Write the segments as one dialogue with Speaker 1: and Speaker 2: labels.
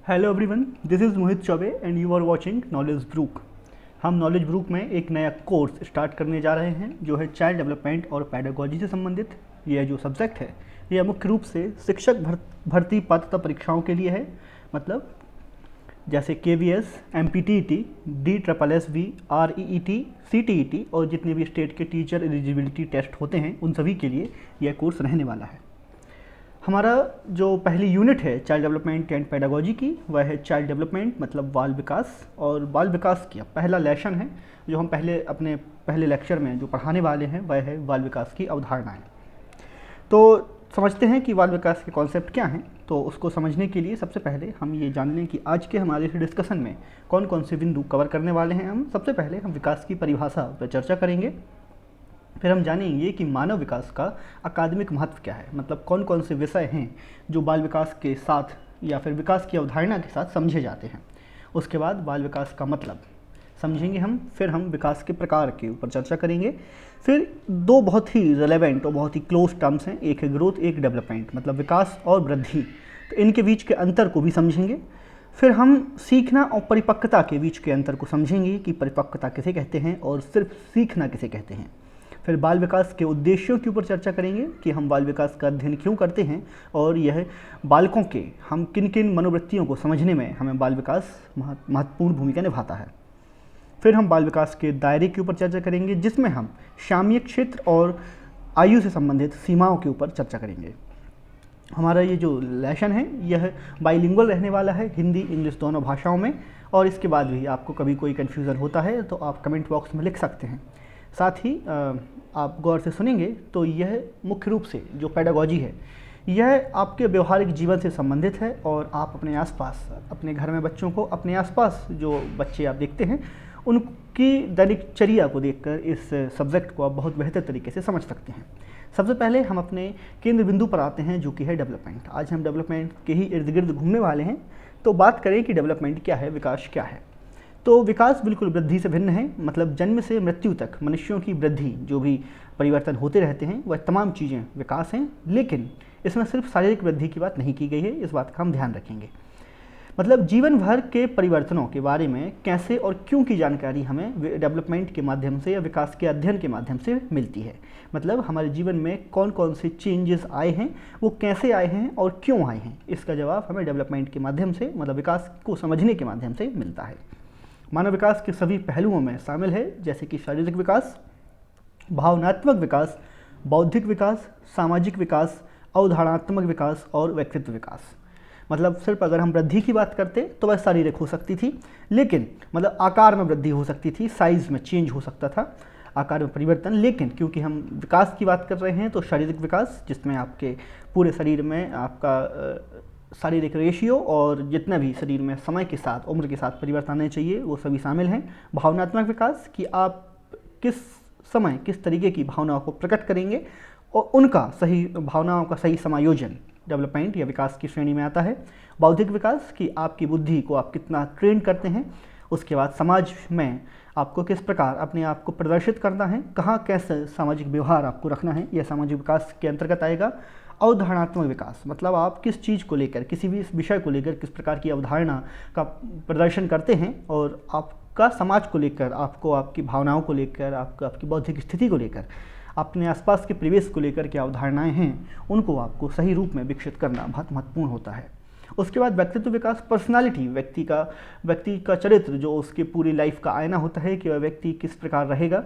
Speaker 1: Hello everyone, this is Mohit Choubey and you are watching Knowledge Brook. हम Knowledge Brook में एक नया कोर्स स्टार्ट करने जा रहे हैं जो है चाइल्ड डेवलपमेंट और पैडागोजी से संबंधित। यह जो सब्जेक्ट है यह मुख्य रूप से शिक्षक भर्ती पात्रता परीक्षाओं के लिए है। मतलब जैसे KVS, MPTET, DSSSB, REET, CTET और जितने भी स्टेट के टीचर एलिजिबिलिटी टेस्ट होते हैं उन सभी के लिए यह कोर्स रहने वाला है। हमारा जो पहली यूनिट है चाइल्ड डेवलपमेंट एंड पेडागोजी की, वह है चाइल्ड डेवलपमेंट मतलब बाल विकास। और बाल विकास का पहला लेसन है जो हम अपने पहले लेक्चर में जो पढ़ाने वाले हैं वह है बाल विकास की अवधारणाएं। तो समझते हैं कि बाल विकास के कॉन्सेप्ट क्या हैं। तो उसको समझने के लिए सबसे पहले हम ये जान लें कि आज के हमारे डिस्कशन में कौन कौन से बिंदु कवर करने वाले हैं। हम सबसे पहले हम विकास की परिभाषा पर चर्चा करेंगे। फिर हम जानेंगे कि मानव विकास का अकादमिक महत्व क्या है, मतलब कौन कौन से विषय हैं जो बाल विकास के साथ या फिर विकास की अवधारणा के साथ समझे जाते हैं। उसके बाद बाल विकास का मतलब समझेंगे हम। फिर हम विकास के प्रकार के ऊपर चर्चा करेंगे। फिर दो बहुत ही रेलेवेंट और बहुत ही क्लोज टर्म्स हैं, एक है ग्रोथ, एक डेवलपमेंट, मतलब विकास और वृद्धि। तो इनके बीच के अंतर को भी समझेंगे। फिर हम सीखना और परिपक्वता के बीच के अंतर को समझेंगे कि परिपक्वता किसे कहते हैं और सिर्फ सीखना किसे कहते हैं। फिर बाल विकास के उद्देश्यों के ऊपर चर्चा करेंगे कि हम बाल विकास का अध्ययन क्यों करते हैं और यह बालकों के हम किन किन मनोवृत्तियों को समझने में हमें बाल विकास महत्वपूर्ण भूमिका निभाता है। फिर हम बाल विकास के दायरे के ऊपर चर्चा करेंगे जिसमें हम सामयिक क्षेत्र और आयु से संबंधित सीमाओं के ऊपर चर्चा करेंगे। हमारा ये जो लेसन है यह बाइलिंगुअल रहने वाला है, हिंदी इंग्लिश दोनों भाषाओं में। और इसके बाद भी आपको कभी कोई कन्फ्यूज़न होता है तो आप कमेंट बॉक्स में लिख सकते हैं। साथ ही आप गौर से सुनेंगे तो यह मुख्य रूप से जो पेडागोजी है यह आपके व्यवहारिक जीवन से संबंधित है। और आप अपने आसपास, अपने घर में बच्चों को, अपने आसपास जो बच्चे आप देखते हैं उनकी दैनिकचर्या को देखकर इस सब्जेक्ट को आप बहुत बेहतर तरीके से समझ सकते हैं। सबसे पहले हम अपने केंद्र बिंदु पर आते हैं जो कि है डेवलपमेंट। आज हम डेवलपमेंट के ही इर्द गिर्द घूमने वाले हैं। तो बात करें कि डेवलपमेंट क्या है, विकास क्या है। तो विकास बिल्कुल वृद्धि से भिन्न है। मतलब जन्म से मृत्यु तक मनुष्यों की वृद्धि, जो भी परिवर्तन होते रहते हैं वह तमाम चीज़ें विकास हैं। लेकिन इसमें सिर्फ शारीरिक वृद्धि की बात नहीं की गई है, इस बात का हम ध्यान रखेंगे। मतलब जीवन भर के परिवर्तनों के बारे में कैसे और क्यों की जानकारी हमें डेवलपमेंट के माध्यम से या विकास के अध्ययन के माध्यम से मिलती है। मतलब हमारे जीवन में कौन कौन से चेंजेस आए हैं, वो कैसे आए हैं और क्यों आए हैं, इसका जवाब हमें डेवलपमेंट के माध्यम से, मतलब विकास को समझने के माध्यम से मिलता है। मानव विकास के सभी पहलुओं में शामिल है, जैसे कि शारीरिक विकास, भावनात्मक विकास, बौद्धिक विकास, सामाजिक विकास, अवधारणात्मक विकास और व्यक्तित्व विकास। मतलब सिर्फ अगर हम वृद्धि की बात करते तो वह शारीरिक हो सकती थी, लेकिन मतलब आकार में वृद्धि हो सकती थी, साइज में चेंज हो सकता था, आकार में परिवर्तन। लेकिन क्योंकि हम विकास की बात कर रहे हैं तो शारीरिक विकास जिसमें आपके पूरे शरीर में आपका शारीरिक रेशियो और जितना भी शरीर में समय के साथ, उम्र के साथ परिवर्तन आने चाहिए वो सभी शामिल हैं। भावनात्मक विकास कि आप किस समय किस तरीके की भावनाओं को प्रकट करेंगे और उनका सही, भावनाओं का सही समायोजन डेवलपमेंट या विकास की श्रेणी में आता है। बौद्धिक विकास कि आपकी बुद्धि को आप कितना ट्रेन करते हैं। उसके बाद समाज में आपको किस प्रकार अपने आप को प्रदर्शित करना है, कहाँ कैसे सामाजिक व्यवहार आपको रखना है, यह सामाजिक विकास के अंतर्गत आएगा। अवधारणात्मक विकास मतलब आप किस चीज़ को लेकर, किसी भी विषय को लेकर किस प्रकार की अवधारणा का प्रदर्शन करते हैं और आपका समाज को लेकर, आपको आपकी भावनाओं को लेकर, आपकी बौद्धिक स्थिति को लेकर, अपने आसपास के परिवेश को लेकर क्या अवधारणाएं हैं, उनको आपको सही रूप में विकसित करना बहुत महत्वपूर्ण होता है। उसके बाद व्यक्तित्व विकास, पर्सनालिटी, व्यक्ति का चरित्र जो उसके पूरी लाइफ का आईना होता है कि वह व्यक्ति किस प्रकार रहेगा,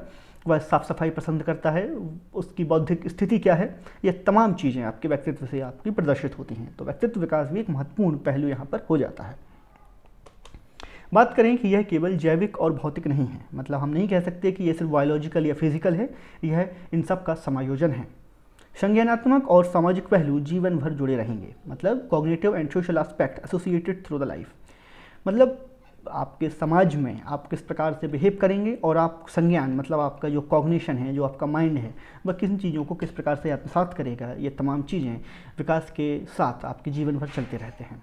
Speaker 1: वह साफ सफाई पसंद करता है, उसकी बौद्धिक स्थिति क्या है, ये तमाम चीज़ें आपके व्यक्तित्व से आपकी प्रदर्शित होती हैं। तो व्यक्तित्व विकास भी एक महत्वपूर्ण पहलू यहाँ पर हो जाता है। बात करें कि यह केवल जैविक और भौतिक नहीं है, मतलब हम नहीं कह सकते कि यह सिर्फ बायोलॉजिकल या फिजिकल है, यह इन सब का समायोजन है। संज्ञानात्मक और सामाजिक पहलू जीवन भर जुड़े रहेंगे, मतलब cognitive and social aspect associated through the life. मतलब आपके समाज में आप किस प्रकार से बिहेव करेंगे और आप संज्ञान, मतलब आपका जो कॉग्निशन है, जो आपका माइंड है, वह किन चीज़ों को किस प्रकार से आत्मसात करेगा, ये तमाम चीज़ें विकास के साथ आपके जीवन भर चलते रहते हैं।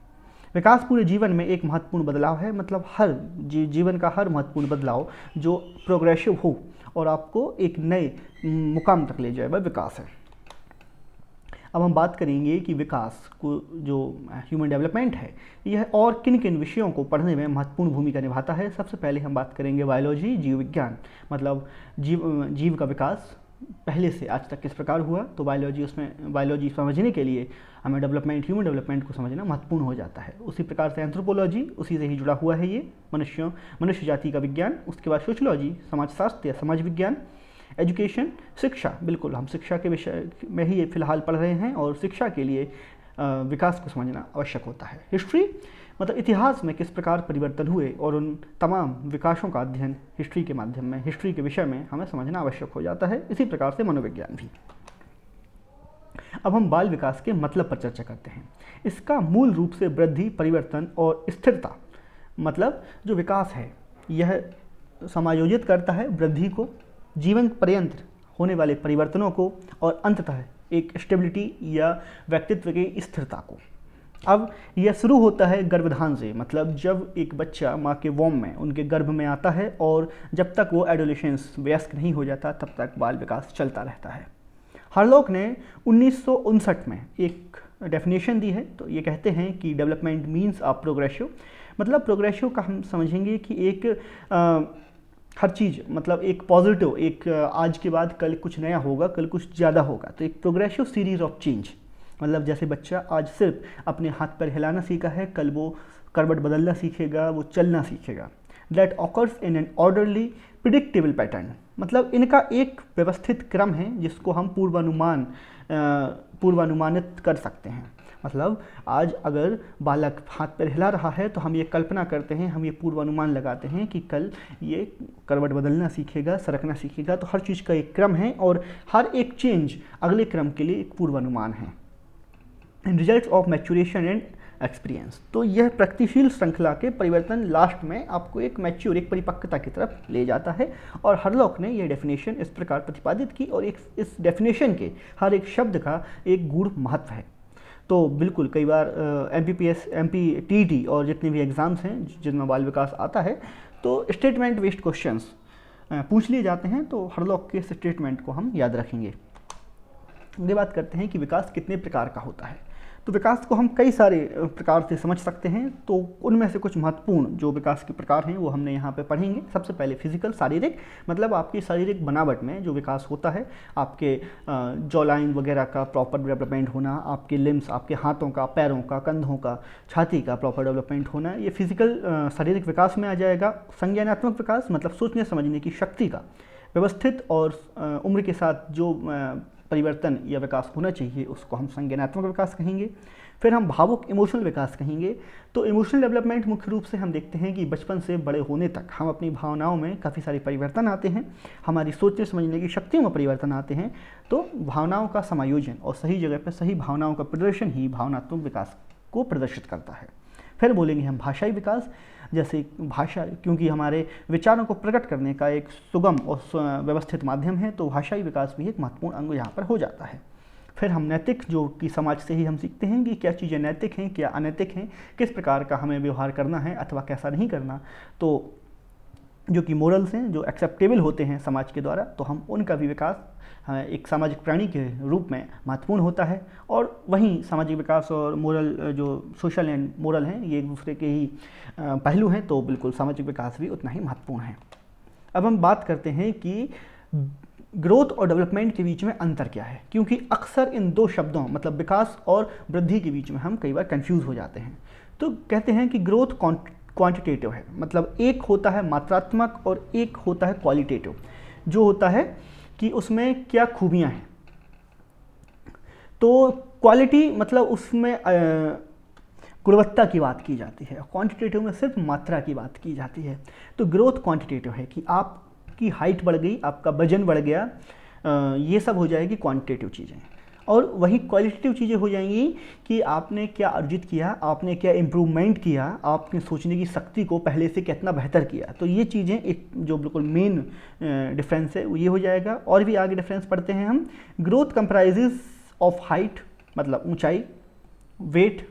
Speaker 1: विकास पूरे जीवन में एक महत्वपूर्ण बदलाव है, मतलब हर जीवन का हर महत्वपूर्ण बदलाव जो प्रोग्रेसिव हो और आपको एक नए मुकाम तक ले जाए, वह विकास है। अब हम बात करेंगे कि विकास को जो ह्यूमन डेवलपमेंट है यह और किन किन विषयों को पढ़ने में महत्वपूर्ण भूमिका निभाता है। सबसे पहले हम बात करेंगे बायोलॉजी, जीव विज्ञान, मतलब जीव का विकास पहले से आज तक किस प्रकार हुआ। तो बायोलॉजी समझने के लिए हमें ह्यूमन डेवलपमेंट को समझना महत्वपूर्ण हो जाता है। उसी प्रकार से एंथ्रोपोलॉजी, उसी से ही जुड़ा हुआ है ये, मनुष्य जाति का विज्ञान। उसके बाद सोशियोलॉजी, समाजशास्त्र या समाज विज्ञान। एजुकेशन, शिक्षा, बिल्कुल हम शिक्षा के विषय में ही फिलहाल पढ़ रहे हैं और शिक्षा के लिए विकास को समझना आवश्यक होता है। हिस्ट्री, मतलब इतिहास में किस प्रकार परिवर्तन हुए और उन तमाम विकासों का अध्ययन हिस्ट्री के माध्यम में, हिस्ट्री के विषय में हमें समझना आवश्यक हो जाता है। इसी प्रकार से मनोविज्ञान भी। अब हम बाल विकास के मतलब पर चर्चा करते हैं। इसका मूल रूप से वृद्धि, परिवर्तन और स्थिरता, मतलब जो विकास है यह समायोजित करता है वृद्धि को, जीवन पर्यंत होने वाले परिवर्तनों को और अंततः एक स्टेबिलिटी या व्यक्तित्व की स्थिरता को। अब यह शुरू होता है गर्भधान से, मतलब जब एक बच्चा माँ के वॉम में, उनके गर्भ में आता है और जब तक वो एडोलेसेंस, वयस्क नहीं हो जाता, तब तक बाल विकास चलता रहता है। हार्लॉक ने 1959 में एक डेफिनेशन दी है। तो ये कहते हैं कि डेवलपमेंट मीन्स अ प्रोग्रेसिव, मतलब प्रोग्रेसिव का हम समझेंगे कि एक हर चीज़, मतलब एक पॉजिटिव, एक आज के बाद कल कुछ नया होगा, कल कुछ ज़्यादा होगा। तो एक प्रोग्रेसिव सीरीज ऑफ चेंज, मतलब जैसे बच्चा आज सिर्फ अपने हाथ पैर हिलाना सीखा है, कल वो करवट बदलना सीखेगा, वो चलना सीखेगा। That occurs in an orderly predictable pattern, मतलब इनका एक व्यवस्थित क्रम है जिसको हम पूर्वानुमानित कर सकते हैं। मतलब आज अगर बालक हाथ पैर हिला रहा है तो हम ये कल्पना करते हैं, हम ये पूर्वानुमान लगाते हैं कि कल ये करवट बदलना सीखेगा, सरकना सीखेगा। तो हर चीज़ का एक क्रम है और हर एक चेंज अगले क्रम के लिए एक पूर्वानुमान है। In results of maturation and experience, तो यह प्रगतिशील श्रृंखला के परिवर्तन लास्ट में आपको एक परिपक्वता की तरफ ले जाता है। और हार्लॉक ने यह डेफिनेशन इस प्रकार प्रतिपादित की और इस डेफिनेशन के हर एक शब्द का एक गूढ़ महत्व है। तो बिल्कुल कई बार MPPS, MPTT और जितने भी एग्ज़ाम्स हैं जिनमें बाल विकास आता है तो स्टेटमेंट बेस्ड क्वेश्चंस पूछ लिए जाते हैं। तो हार्लॉक के स्टेटमेंट को हम याद रखेंगे। ये बात करते हैं कि विकास कितने प्रकार का होता है। तो विकास को हम कई सारे प्रकार से समझ सकते हैं। तो उनमें से कुछ महत्वपूर्ण जो विकास के प्रकार हैं वो हमने यहाँ पे पढ़ेंगे। सबसे पहले फिजिकल, शारीरिक, मतलब आपकी शारीरिक बनावट में जो विकास होता है, आपके जॉ लाइन वगैरह का प्रॉपर डेवलपमेंट होना, आपके लिम्स, आपके हाथों का, पैरों का, कंधों का, छाती का प्रॉपर डेवलपमेंट होना, ये फिजिकल शारीरिक विकास में आ जाएगा। संज्ञानात्मक विकास, मतलब सोचने समझने की शक्ति का व्यवस्थित और उम्र के साथ जो परिवर्तन या विकास होना चाहिए उसको हम संज्ञानात्मक विकास कहेंगे। फिर हम भावुक, इमोशनल विकास कहेंगे। तो इमोशनल डेवलपमेंट मुख्य रूप से हम देखते हैं कि बचपन से बड़े होने तक हम अपनी भावनाओं में काफ़ी सारे परिवर्तन आते हैं, हमारी सोचने समझने की शक्तियों में परिवर्तन आते हैं। तो भावनाओं का समायोजन और सही जगह पर सही भावनाओं का प्रदर्शन ही भावनात्मक विकास को प्रदर्शित करता है। फिर बोलेंगे हम भाषाई विकास, जैसे भाषा क्योंकि हमारे विचारों को प्रकट करने का एक सुगम और व्यवस्थित माध्यम है, तो भाषाई विकास भी एक महत्वपूर्ण अंग यहाँ पर हो जाता है। फिर हम नैतिक, जो कि समाज से ही हम सीखते हैं कि क्या चीज़ें नैतिक हैं, क्या अनैतिक हैं, किस प्रकार का हमें व्यवहार करना है अथवा कैसा नहीं करना। तो जो कि मोरल्स हैं, जो एक्सेप्टेबल होते हैं समाज के द्वारा, तो हम उनका भी विकास एक सामाजिक प्राणी के रूप में महत्वपूर्ण होता है। और वहीं सामाजिक विकास और मोरल, जो सोशल एंड मोरल हैं, ये एक दूसरे के ही पहलू हैं। तो बिल्कुल सामाजिक विकास भी उतना ही महत्वपूर्ण है। अब हम बात करते हैं कि ग्रोथ और डेवलपमेंट के बीच में अंतर क्या है, क्योंकि अक्सर इन दो शब्दों, मतलब विकास और वृद्धि के बीच में हम कई बार कंफ्यूज हो जाते हैं। तो कहते हैं कि ग्रोथ क्वांटिटेटिव है, मतलब एक होता है मात्रात्मक और एक होता है क्वालिटेटिव। जो होता है कि उसमें क्या खूबियां हैं। तो क्वालिटी मतलब उसमें गुणवत्ता की बात की जाती है, क्वांटिटेटिव में सिर्फ मात्रा की बात की जाती है। तो ग्रोथ क्वांटिटेटिव है कि आपकी हाइट बढ़ गई, आपका वजन बढ़ गया, ये सब हो जाएगी क्वांटिटेटिव चीज़ें। और वही क्वालिटेटिव चीज़ें हो जाएंगी कि आपने क्या अर्जित किया, आपने क्या इम्प्रूवमेंट किया, आपने सोचने की शक्ति को पहले से कितना बेहतर किया। तो ये चीज़ें एक जो बिल्कुल मेन डिफरेंस है ये हो जाएगा। और भी आगे डिफरेंस पढ़ते हैं हम। ग्रोथ कंप्राइजेस ऑफ हाइट, मतलब ऊंचाई, वेट,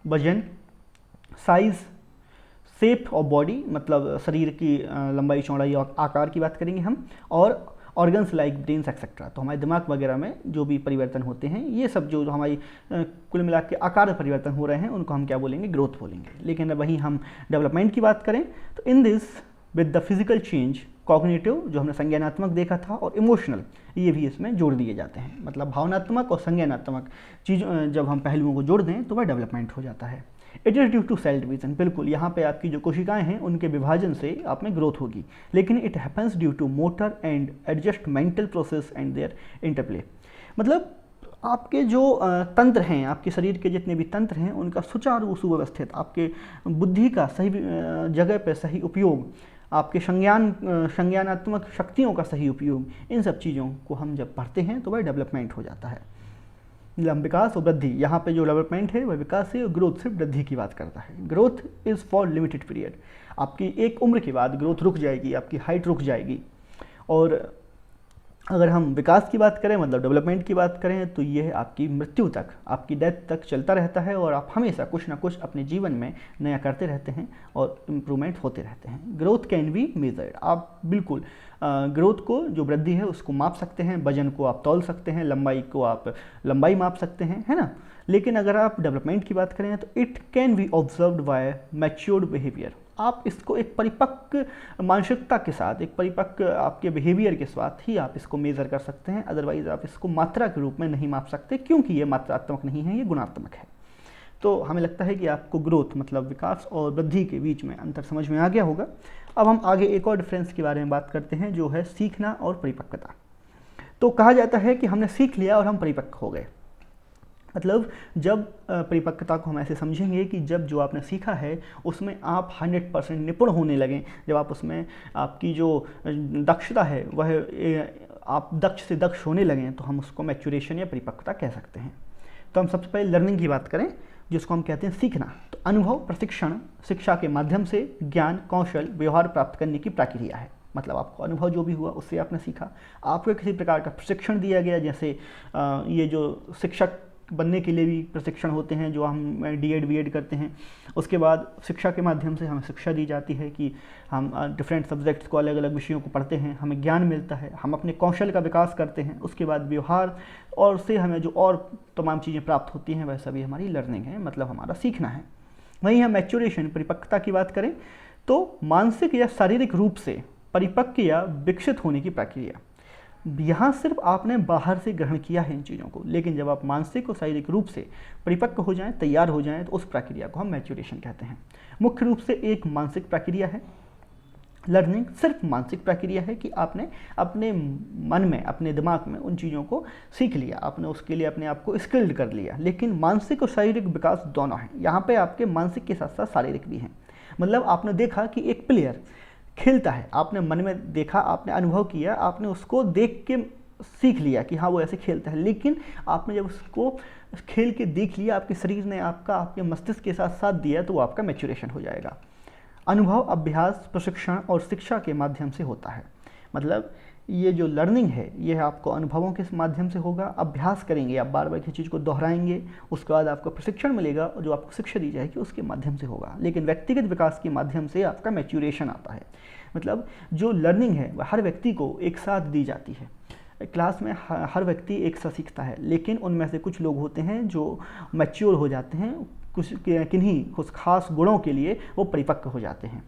Speaker 1: वजन, साइज, शेप ऑफ बॉडी, मतलब शरीर की लंबाई, चौड़ाई और आकार की बात करेंगे हम, और ऑर्गन्स लाइक ब्रेन्स एक्सेट्रा। तो हमारे दिमाग वगैरह में जो भी परिवर्तन होते हैं, ये सब जो हमारी कुल मिला के आकार परिवर्तन हो रहे हैं, उनको हम क्या बोलेंगे, ग्रोथ बोलेंगे। लेकिन वहीं हम डेवलपमेंट की बात करें तो in this with the physical change, cognitive जो हमने संज्ञानात्मक देखा था, और इमोशनल, ये भी इसमें जोड़ दिए जाते हैं। मतलब भावनात्मक और संज्ञानात्मक चीज़ जब हम पहलुओं को जोड़ दें तो वह डेवलपमेंट हो जाता है। It is due to cell division, बिल्कुल यहाँ पे आपकी जो कोशिकाएं हैं उनके विभाजन से आप में ग्रोथ होगी, लेकिन it happens due to motor and adjustmental process and their interplay. मतलब आपके जो तंत्र हैं, आपके शरीर के जितने भी तंत्र हैं, उनका सुचारू सुव्यवस्थित, आपके बुद्धि का सही जगह पर सही उपयोग, आपके संज्ञानात्मक शक्तियों का सही उपयोग, इन सब चीज़ों को हम जब पढ़ते हैं तो वह डेवलपमेंट हो जाता है। विकास और वृद्धि, यहाँ पे जो डेवलपमेंट है वह विकास है, और ग्रोथ सिर्फ वृद्धि की बात करता है। Growth is for limited period, आपकी एक उम्र के बाद ग्रोथ रुक जाएगी, आपकी हाइट रुक जाएगी। और अगर हम विकास की बात करें, मतलब डेवलपमेंट की बात करें, तो यह आपकी मृत्यु तक, आपकी डेथ तक चलता रहता है, और आप हमेशा कुछ ना कुछ अपने जीवन में नया करते रहते हैं और इम्प्रूवमेंट होते रहते हैं। ग्रोथ कैन बी मेजर्ड, आप बिल्कुल ग्रोथ को, जो वृद्धि है उसको माप सकते हैं, वजन को आप तौल सकते हैं, लंबाई को आप लंबाई माप सकते हैं, है ना। लेकिन अगर आप डेवलपमेंट की बात करें तो it can be observed bye matured behaviour, आप इसको एक परिपक्व मानसिकता के साथ, एक परिपक्व आपके बिहेवियर के साथ ही आप इसको मेज़र कर सकते हैं। अदरवाइज़ आप इसको मात्रा के रूप में नहीं माप सकते, क्योंकि ये मात्रात्मक नहीं है, ये गुणात्मक है। तो हमें लगता है कि आपको ग्रोथ मतलब विकास और वृद्धि के बीच में अंतर समझ में आ गया होगा। अब हम आगे एक और डिफरेंस के बारे में बात करते हैं, जो है सीखना और परिपक्वता। तो कहा जाता है कि हमने सीख लिया और हम परिपक्व हो गए। मतलब जब परिपक्वता को हम ऐसे समझेंगे कि जब जो आपने सीखा है उसमें आप 100% निपुण होने लगें, जब आप उसमें आपकी जो दक्षता है वह आप दक्ष से दक्ष होने लगें, तो हम उसको मैच्योरेशन या परिपक्वता कह सकते हैं। तो हम सबसे पहले लर्निंग की बात करें, जिसको हम कहते हैं सीखना। तो अनुभव, प्रशिक्षण, शिक्षा के माध्यम से ज्ञान, कौशल, व्यवहार प्राप्त करने की प्रक्रिया है। मतलब आपको अनुभव जो भी हुआ उससे आपने सीखा, आपको किसी प्रकार का प्रशिक्षण दिया गया, जैसे ये जो शिक्षक बनने के लिए भी प्रशिक्षण होते हैं, जो हम D.Ed B.Ed करते हैं। उसके बाद शिक्षा के माध्यम से हमें शिक्षा दी जाती है कि हम डिफरेंट सब्जेक्ट्स को, अलग अलग विषयों को पढ़ते हैं, हमें ज्ञान मिलता है, हम अपने कौशल का विकास करते हैं। उसके बाद व्यवहार और से हमें जो और तमाम चीज़ें प्राप्त होती हैं, वह सभी हमारी लर्निंग है, मतलब हमारा सीखना है। वहीं हम मैच्योरेशन, परिपक्वता की बात करें तो मानसिक या शारीरिक रूप से परिपक्व या विकसित होने की प्रक्रिया। यहाँ सिर्फ आपने बाहर से ग्रहण किया है इन चीज़ों को, लेकिन जब आप मानसिक और शारीरिक रूप से परिपक्व हो जाएं, तैयार हो जाएं, तो उस प्रक्रिया को हम मैच्योरेशन कहते हैं। मुख्य रूप से एक मानसिक प्रक्रिया है। लर्निंग सिर्फ मानसिक प्रक्रिया है कि आपने अपने मन में, अपने दिमाग में उन चीज़ों को सीख लिया, आपने उसके लिए अपने आप को स्किल्ड कर लिया। लेकिन मानसिक और शारीरिक विकास दोनों हैं, यहाँ पे आपके मानसिक के साथ साथ शारीरिक भी हैं। मतलब आपने देखा कि एक प्लेयर खेलता है, आपने मन में देखा, आपने अनुभव किया, आपने उसको देख के सीख लिया कि हाँ वो ऐसे खेलता है। लेकिन आपने जब उसको खेल के देख लिया, आपके शरीर ने आपके मस्तिष्क के साथ साथ दिया, तो वो आपका मैच्योरेशन हो जाएगा। अनुभव, अभ्यास, प्रशिक्षण और शिक्षा के माध्यम से होता है। मतलब ये जो लर्निंग है, ये आपको अनुभवों के माध्यम से होगा। अभ्यास करेंगे, आप बार बार किसी चीज़ को दोहराएंगे, उसके बाद आपको प्रशिक्षण मिलेगा, और जो आपको शिक्षा दी जाएगी उसके माध्यम से होगा। लेकिन व्यक्तिगत विकास के माध्यम से आपका मैच्योरेशन आता है। मतलब जो लर्निंग है वह हर व्यक्ति को एक साथ दी जाती है। क्लास में हर व्यक्ति एक साथ सीखता है, लेकिन उनमें से कुछ लोग होते हैं जो मैच्योर हो जाते हैं, कुछ खास गुणों के लिए वो परिपक्व हो जाते हैं।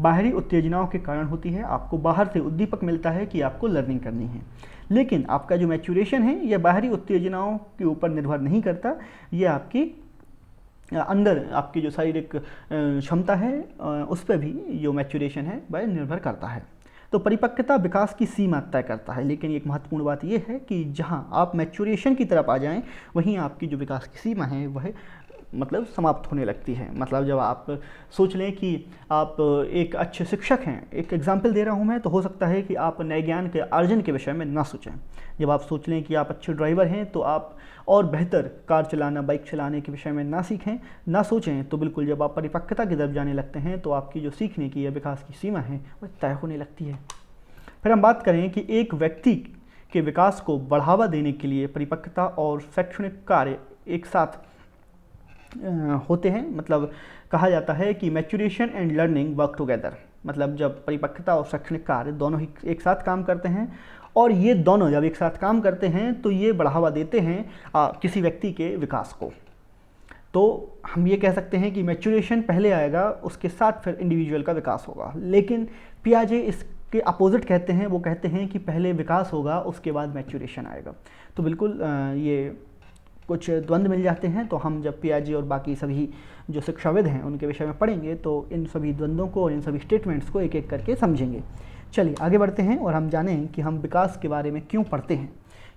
Speaker 1: बाहरी उत्तेजनाओं के कारण होती है, आपको बाहर से उद्दीपक मिलता है कि आपको लर्निंग करनी है, लेकिन आपका जो मैच्योरेशन है यह बाहरी उत्तेजनाओं के ऊपर निर्भर नहीं करता, यह आपकी अंदर आपकी जो शारीरिक क्षमता है उस पर भी जो मैच्योरेशन है वह निर्भर करता है। तो परिपक्वता विकास की सीमा तय करता है, लेकिन एक महत्वपूर्ण बात यह है कि जहाँ आप मैच्योरेशन की तरफ आ जाएं, वहीं आपकी जो विकास की सीमा है वह मतलब समाप्त होने लगती है। मतलब जब आप सोच लें कि आप एक अच्छे शिक्षक हैं, एक एग्जाम्पल दे रहा हूं मैं, तो हो सकता है कि आप नए ज्ञान के अर्जन के विषय में ना सोचें। जब आप सोच लें कि आप अच्छे ड्राइवर हैं, तो आप और बेहतर कार चलाना, बाइक चलाने के विषय में ना सीखें, ना सोचें। तो बिल्कुल जब आप परिपक्वता की तरफ जाने लगते हैं, तो आपकी जो सीखने की या विकास की सीमा है वह तय होने लगती है। फिर हम बात करें कि एक व्यक्ति के विकास को बढ़ावा देने के लिए परिपक्वता और शैक्षणिक कार्य एक साथ होते हैं। मतलब कहा जाता है कि maturation and learning work together. मतलब जब परिपक्वता और शैक्षणिक कार्य दोनों ही एक साथ काम करते हैं, और ये दोनों जब एक साथ काम करते हैं तो ये बढ़ावा देते हैं किसी व्यक्ति के विकास को। तो हम ये कह सकते हैं कि मैच्योरेशन पहले आएगा, उसके साथ फिर इंडिविजुअल का विकास होगा। लेकिन पियाजे इसके अपोजिट कहते हैं, वो कहते हैं कि पहले विकास होगा उसके बाद मैच्योरेशन आएगा। तो बिल्कुल ये कुछ द्वंद्व मिल जाते हैं। तो हम जब पियाजे और बाकी सभी जो शिक्षाविद हैं उनके विषय में पढ़ेंगे तो इन सभी द्वंद्वों को और इन सभी स्टेटमेंट्स को एक एक करके समझेंगे। चलिए आगे बढ़ते हैं और हम जानें कि हम विकास के बारे में क्यों पढ़ते हैं,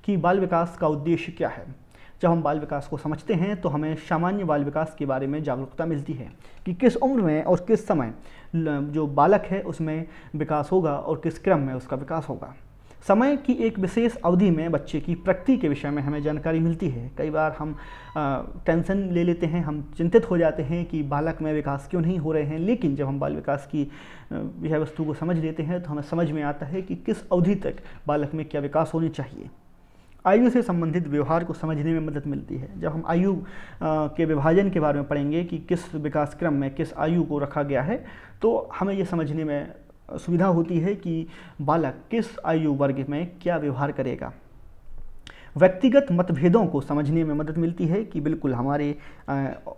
Speaker 1: कि बाल विकास का उद्देश्य क्या है। जब हम बाल विकास को समझते हैं तो हमें सामान्य बाल विकास के बारे में जागरूकता मिलती है कि किस उम्र में और किस समय जो बालक है उसमें विकास होगा और किस क्रम में उसका विकास होगा। समय की एक विशेष अवधि में बच्चे की प्रकृति के विषय में हमें जानकारी मिलती है। कई बार हम टेंशन ले लेते हैं, हम चिंतित हो जाते हैं कि बालक में विकास क्यों नहीं हो रहे हैं, लेकिन जब हम बाल विकास की विषय वस्तु को समझ लेते हैं तो हमें समझ में आता है कि किस अवधि तक बालक में क्या विकास होनी चाहिए। आयु से संबंधित व्यवहार को समझने में मदद मिलती है। जब हम आयु के विभाजन के बारे में पढ़ेंगे कि किस विकास क्रम में किस आयु को रखा गया है, तो हमें ये समझने में सुविधा होती है कि बालक किस आयु वर्ग में क्या व्यवहार करेगा। व्यक्तिगत मतभेदों को समझने में मदद मिलती है कि बिल्कुल हमारे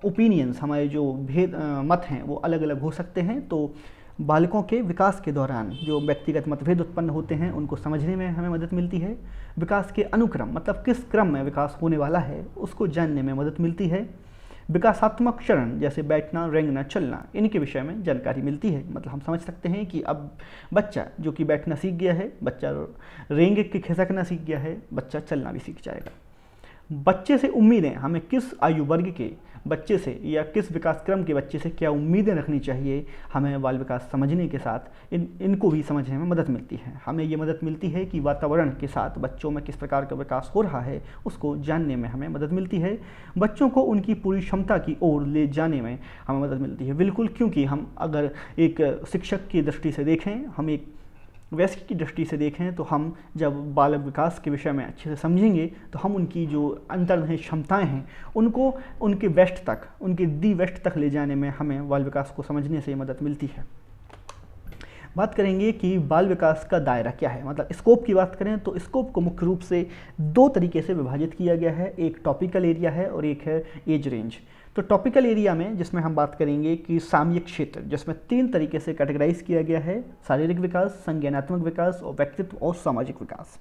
Speaker 1: ओपिनियंस, हमारे जो मत हैं वो अलग अलग हो सकते हैं। तो बालकों के विकास के दौरान जो व्यक्तिगत मतभेद उत्पन्न होते हैं उनको समझने में हमें मदद मिलती है। विकास के अनुक्रम मतलब किस क्रम में विकास होने वाला है उसको जानने में मदद मिलती है। विकासात्मक चरण जैसे बैठना, रेंगना, चलना, इनके विषय में जानकारी मिलती है। मतलब हम समझ सकते हैं कि अब बच्चा जो कि बैठना सीख गया है, बच्चा रेंग के खिसकना सीख गया है, बच्चा चलना भी सीख जाएगा। बच्चे से उम्मीदें, हमें किस आयु वर्ग के बच्चे से या किस विकास क्रम के बच्चे से क्या उम्मीदें रखनी चाहिए, हमें बाल विकास समझने के साथ इनको भी समझने में मदद मिलती है। हमें ये मदद मिलती है कि वातावरण के साथ बच्चों में किस प्रकार का विकास हो रहा है उसको जानने में हमें मदद मिलती है। बच्चों को उनकी पूरी क्षमता की ओर ले जाने में हमें मदद मिलती है। बिल्कुल, क्योंकि हम अगर एक शिक्षक की दृष्टि से देखें, हम एक वयस्क की दृष्टि से देखें, तो हम जब बाल विकास के विषय में अच्छे से समझेंगे तो हम उनकी जो अंतर्निहित क्षमताएं हैं उनको उनके वेस्ट तक, उनके दी वेस्ट तक ले जाने में हमें बाल विकास को समझने से मदद मिलती है। बात करेंगे कि बाल विकास का दायरा क्या है। मतलब स्कोप की बात करें तो स्कोप को मुख्य रूप से दो तरीके से विभाजित किया गया है, एक टॉपिकल एरिया है और एक है एज रेंज। तो टॉपिकल एरिया में जिसमें हम बात करेंगे कि सामयिक क्षेत्र, जिसमें 3 तरीके से कैटेगराइज किया गया है: शारीरिक विकास, संज्ञानात्मक विकास और व्यक्तित्व और सामाजिक विकास।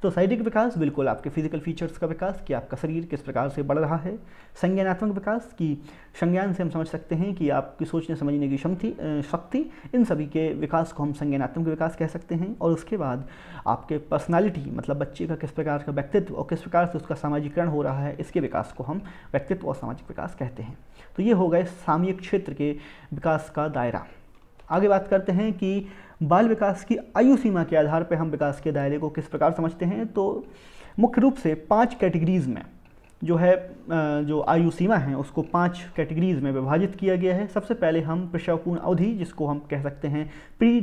Speaker 1: तो शारीरिक विकास बिल्कुल आपके फिजिकल फीचर्स का विकास, कि आपका शरीर किस प्रकार से बढ़ रहा है। संज्ञानात्मक विकास की संज्ञान से हम समझ सकते हैं कि आपकी सोचने समझने की शक्ति, इन सभी के विकास को हम संज्ञानात्मक विकास कह सकते हैं। और उसके बाद आपके पर्सनालिटी, मतलब बच्चे का किस प्रकार का व्यक्तित्व और किस प्रकार से उसका सामाजिकरण हो रहा है, इसके विकास को हम व्यक्तित्व और सामाजिक विकास कहते हैं। तो ये हो गए सामयिक क्षेत्र के विकास का दायरा। आगे बात करते हैं कि बाल विकास की आयु सीमा के आधार पर हम विकास के दायरे को किस प्रकार समझते हैं। तो मुख्य रूप से 5 कैटेगरीज में जो है जो आयु सीमा है उसको 5 कैटेगरीज में विभाजित किया गया है। सबसे पहले हम प्रसवपूर्ण अवधि, जिसको हम कह सकते हैं प्री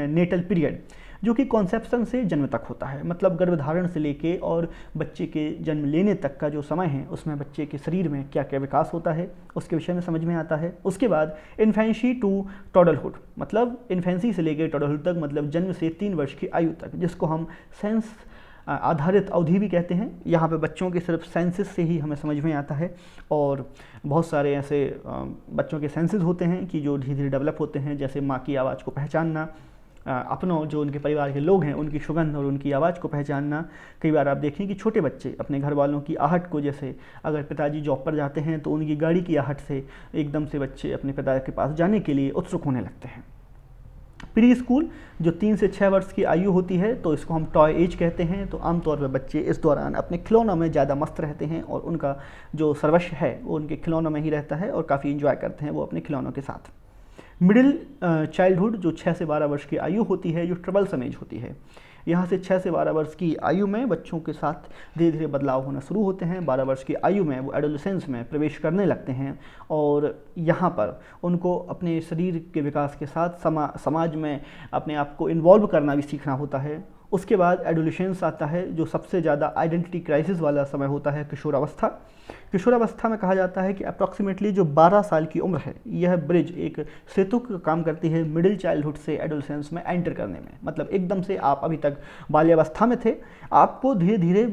Speaker 1: नेटल पीरियड, जो कि कॉन्सेप्शन से जन्म तक होता है। मतलब गर्भधारण से लेके और बच्चे के जन्म लेने तक का जो समय है उसमें बच्चे के शरीर में क्या क्या विकास होता है उसके विषय में समझ में आता है। उसके बाद इन्फेंसी टू टॉडलहुड, मतलब इन्फेंसी से लेकर टॉडलहुड तक, मतलब जन्म से 3 वर्ष की आयु तक, जिसको हम सेंस आधारित अवधि भी कहते हैं। यहाँ पे बच्चों के सिर्फ सेंसेस से ही हमें समझ में आता है। और बहुत सारे ऐसे बच्चों के सेंसेस होते हैं कि जो धीरे धीरे डेवलप होते हैं, जैसे माँ की आवाज़ को पहचानना, अपनों जो उनके परिवार के लोग हैं उनकी सुगंध और उनकी आवाज़ को पहचानना। कई बार आप देखें कि छोटे बच्चे अपने घर वालों की आहट को, जैसे अगर पिताजी जॉब पर जाते हैं तो उनकी गाड़ी की आहट से एकदम से बच्चे अपने पिता के पास जाने के लिए उत्सुक होने लगते हैं। प्री स्कूल जो 3 से 6 वर्ष की आयु होती है, तो इसको हम टॉय एज कहते हैं। तो आमतौर पर बच्चे इस दौरान अपने खिलौनों में ज़्यादा मस्त रहते हैं और उनका जो सर्वस्व है वो उनके खिलौनों में ही रहता है और काफ़ी इंजॉय करते हैं वो अपने खिलौनों के साथ। मिडिल चाइल्डहुड जो 6 से 12 वर्ष की आयु होती है, जो ट्रबलसम एज होती है। यहाँ से 6 से 12 वर्ष की आयु में बच्चों के साथ धीरे धीरे बदलाव होना शुरू होते हैं। 12 वर्ष की आयु में वो एडोलेसेंस में प्रवेश करने लगते हैं और यहाँ पर उनको अपने शरीर के विकास के साथ समाज में अपने आप को इन्वॉल्व करना भी सीखना होता है। उसके बाद एडोलेसेंस आता है, जो सबसे ज़्यादा आइडेंटिटी क्राइसिस वाला समय होता है, किशोरावस्था। किशोरावस्था में कहा जाता है कि अप्रॉक्सीमेटली जो 12 साल की उम्र है, यह ब्रिज एक सेतु का काम करती है मिडिल चाइल्डहुड से एडोलसेंस में एंटर करने में। मतलब एकदम से आप अभी तक बाल्यावस्था में थे, आपको धीरे धीरे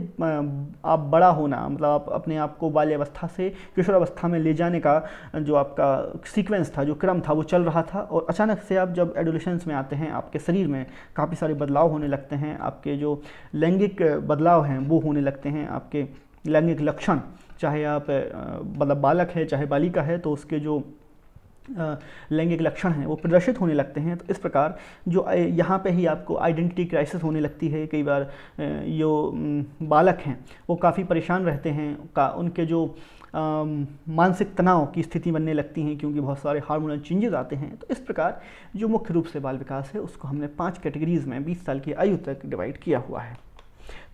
Speaker 1: आप बड़ा होना, मतलब आप अपने आप को बाल्यावस्था से किशोरावस्था में ले जाने का जो आपका सीक्वेंस था, जो क्रम था, वो चल रहा था। और अचानक से आप जब एडोलसेंस में आते हैं, आपके शरीर में काफ़ी सारे बदलाव होने लगते हैं, आपके जो लैंगिक बदलाव हैं वो होने लगते हैं, आपके लैंगिक लक्षण, चाहे आप मतलब बालक है चाहे बालिका है, तो उसके जो लैंगिक लक्षण हैं वो प्रदर्शित होने लगते हैं। तो इस प्रकार जो यहाँ पे ही आपको आइडेंटिटी क्राइसिस होने लगती है। कई बार जो बालक हैं वो काफ़ी परेशान रहते हैं, उनके जो मानसिक तनाव की स्थिति बनने लगती हैं, क्योंकि बहुत सारे हार्मोनल चेंजेस आते हैं। तो इस प्रकार जो मुख्य रूप से बाल विकास है उसको हमने 5 कैटेगरीज में 20 साल की आयु तक डिवाइड किया हुआ है।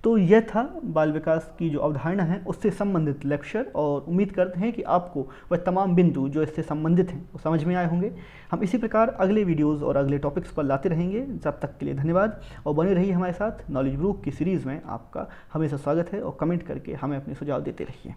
Speaker 1: तो यह था बाल विकास की जो अवधारणा है उससे संबंधित लेक्चर, और उम्मीद करते हैं कि आपको वह तमाम बिंदु जो इससे संबंधित हैं वो समझ में आए होंगे। हम इसी प्रकार अगले वीडियोस और अगले टॉपिक्स पर लाते रहेंगे। जब तक के लिए धन्यवाद, और बने रहिए हमारे साथ। नॉलेज ब्रूक की सीरीज़ में आपका हमेशा स्वागत है, और कमेंट करके हमें अपने सुझाव देते रहिए।